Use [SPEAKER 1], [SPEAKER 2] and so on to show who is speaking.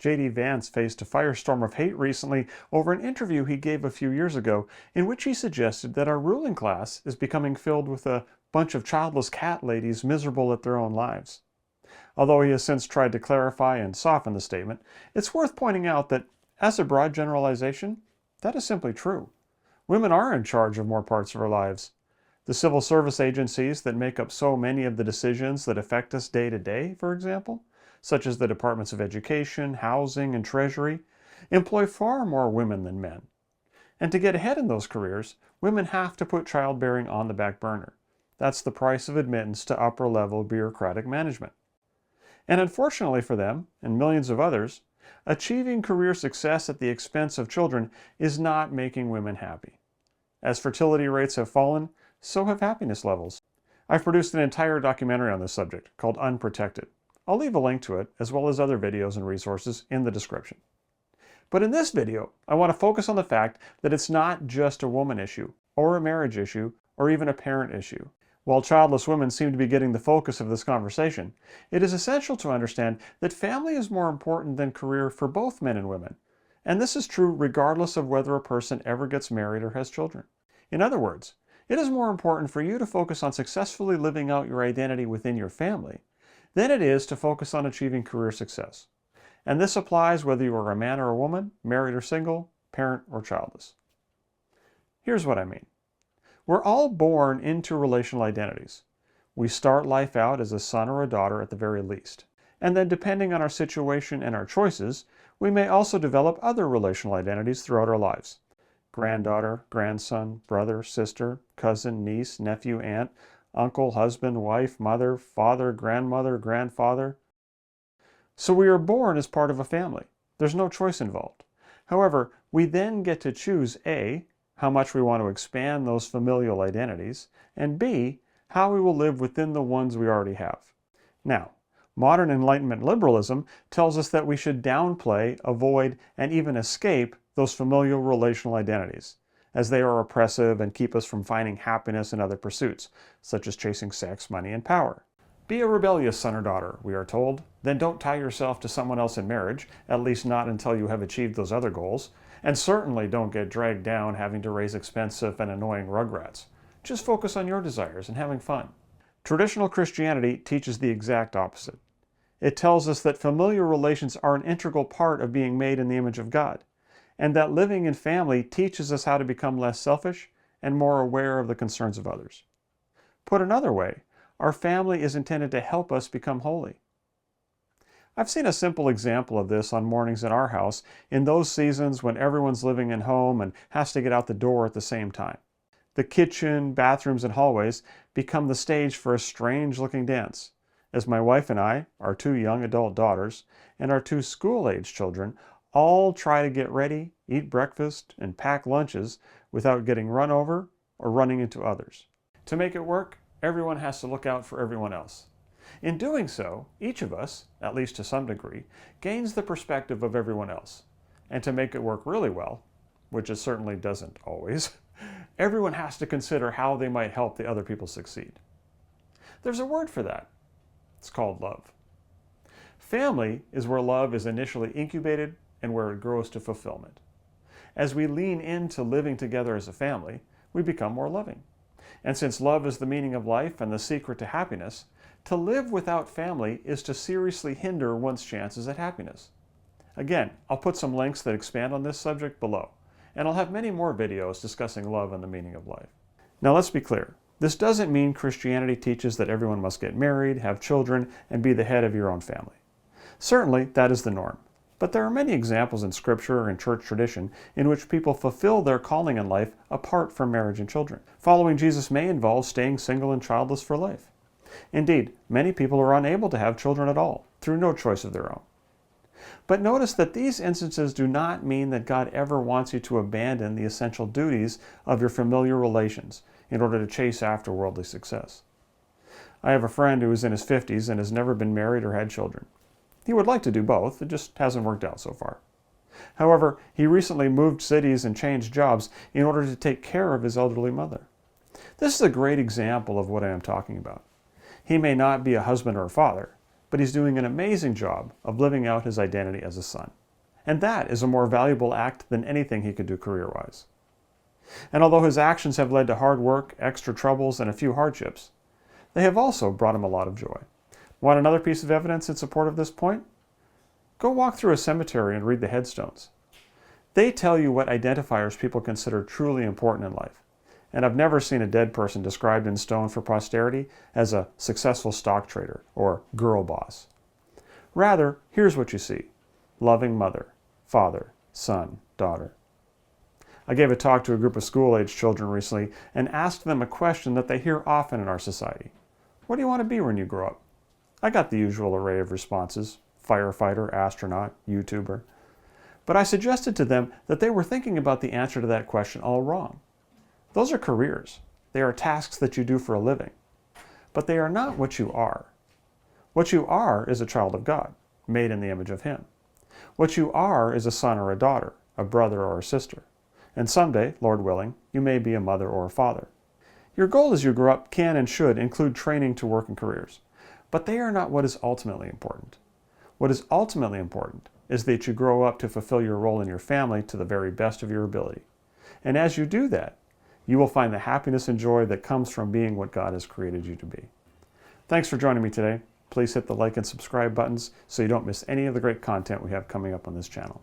[SPEAKER 1] J.D. Vance faced a firestorm of hate recently over an interview he gave a few years ago in which he suggested that our ruling class is becoming filled with a bunch of childless cat ladies miserable at their own lives. Although he has since tried to clarify and soften the statement, it's worth pointing out that, as a broad generalization, that is simply true. Women are in charge of more parts of our lives. The civil service agencies that make up so many of the decisions that affect us day to day, for example, such as the Departments of Education, Housing, and Treasury, employ far more women than men. And to get ahead in those careers, women have to put childbearing on the back burner. That's the price of admittance to upper-level bureaucratic management. And unfortunately for them, and millions of others, achieving career success at the expense of children is not making women happy. As fertility rates have fallen, so have happiness levels. I've produced an entire documentary on this subject called Unprotected. I'll leave a link to it, as well as other videos and resources, in the description. But in this video, I want to focus on the fact that it's not just a woman issue, or a marriage issue, or even a parent issue. While childless women seem to be getting the focus of this conversation, it is essential to understand that family is more important than career for both men and women. And this is true regardless of whether a person ever gets married or has children. In other words, it is more important for you to focus on successfully living out your identity within your family than it is to focus on achieving career success. And this applies whether you are a man or a woman, married or single, parent or childless. Here's what I mean. We're all born into relational identities. We start life out as a son or a daughter at the very least. And then depending on our situation and our choices, we may also develop other relational identities throughout our lives. Granddaughter, grandson, brother, sister, cousin, niece, nephew, aunt, uncle, husband, wife, mother, father, grandmother, grandfather. So we are born as part of a family. There's no choice involved. However, we then get to choose A, how much we want to expand those familial identities, and B, how we will live within the ones we already have. Now, modern Enlightenment liberalism tells us that we should downplay, avoid, and even escape those familial relational identities, as they are oppressive and keep us from finding happiness in other pursuits, such as chasing sex, money, and power. Be a rebellious son or daughter, we are told. Then don't tie yourself to someone else in marriage, at least not until you have achieved those other goals. And certainly don't get dragged down having to raise expensive and annoying rugrats. Just focus on your desires and having fun. Traditional Christianity teaches the exact opposite. It tells us that familial relations are an integral part of being made in the image of God, and that living in family teaches us how to become less selfish and more aware of the concerns of others. Put another way, our family is intended to help us become holy. I've seen a simple example of this on mornings in our house in those seasons when everyone's living in home and has to get out the door at the same time. The kitchen, bathrooms, and hallways become the stage for a strange-looking dance, as my wife and I, our 2 young adult daughters, and our 2 school-age children all try to get ready, eat breakfast, and pack lunches without getting run over or running into others. To make it work, everyone has to look out for everyone else. In doing so, each of us, at least to some degree, gains the perspective of everyone else. And to make it work really well, which it certainly doesn't always, everyone has to consider how they might help the other people succeed. There's a word for that. It's called love. Family is where love is initially incubated and where it grows to fulfillment. As we lean into living together as a family, we become more loving. And since love is the meaning of life and the secret to happiness, to live without family is to seriously hinder one's chances at happiness. Again, I'll put some links that expand on this subject below, and I'll have many more videos discussing love and the meaning of life. Now let's be clear. This doesn't mean Christianity teaches that everyone must get married, have children, and be the head of your own family. Certainly, that is the norm. But there are many examples in Scripture and church tradition in which people fulfill their calling in life apart from marriage and children. Following Jesus may involve staying single and childless for life. Indeed, many people are unable to have children at all, through no choice of their own. But notice that these instances do not mean that God ever wants you to abandon the essential duties of your familiar relations in order to chase after worldly success. I have a friend who is in his 50s and has never been married or had children. He would like to do both, it just hasn't worked out so far. However, he recently moved cities and changed jobs in order to take care of his elderly mother. This is a great example of what I am talking about. He may not be a husband or a father, but he's doing an amazing job of living out his identity as a son. And that is a more valuable act than anything he could do career-wise. And although his actions have led to hard work, extra troubles, and a few hardships, they have also brought him a lot of joy. Want another piece of evidence in support of this point? Go walk through a cemetery and read the headstones. They tell you what identifiers people consider truly important in life. And I've never seen a dead person described in stone for posterity as a successful stock trader or girl boss. Rather, here's what you see: loving mother, father, son, daughter. I gave a talk to a group of school-age children recently and asked them a question that they hear often in our society. What do you want to be when you grow up? I got the usual array of responses: firefighter, astronaut, YouTuber. But I suggested to them that they were thinking about the answer to that question all wrong. Those are careers. They are tasks that you do for a living. But they are not what you are. What you are is a child of God, made in the image of Him. What you are is a son or a daughter, a brother or a sister. And someday, Lord willing, you may be a mother or a father. Your goal as you grow up can and should include training to work in careers. But they are not what is ultimately important. What is ultimately important is that you grow up to fulfill your role in your family to the very best of your ability. And as you do that, you will find the happiness and joy that comes from being what God has created you to be. Thanks for joining me today. Please hit the like and subscribe buttons so you don't miss any of the great content we have coming up on this channel.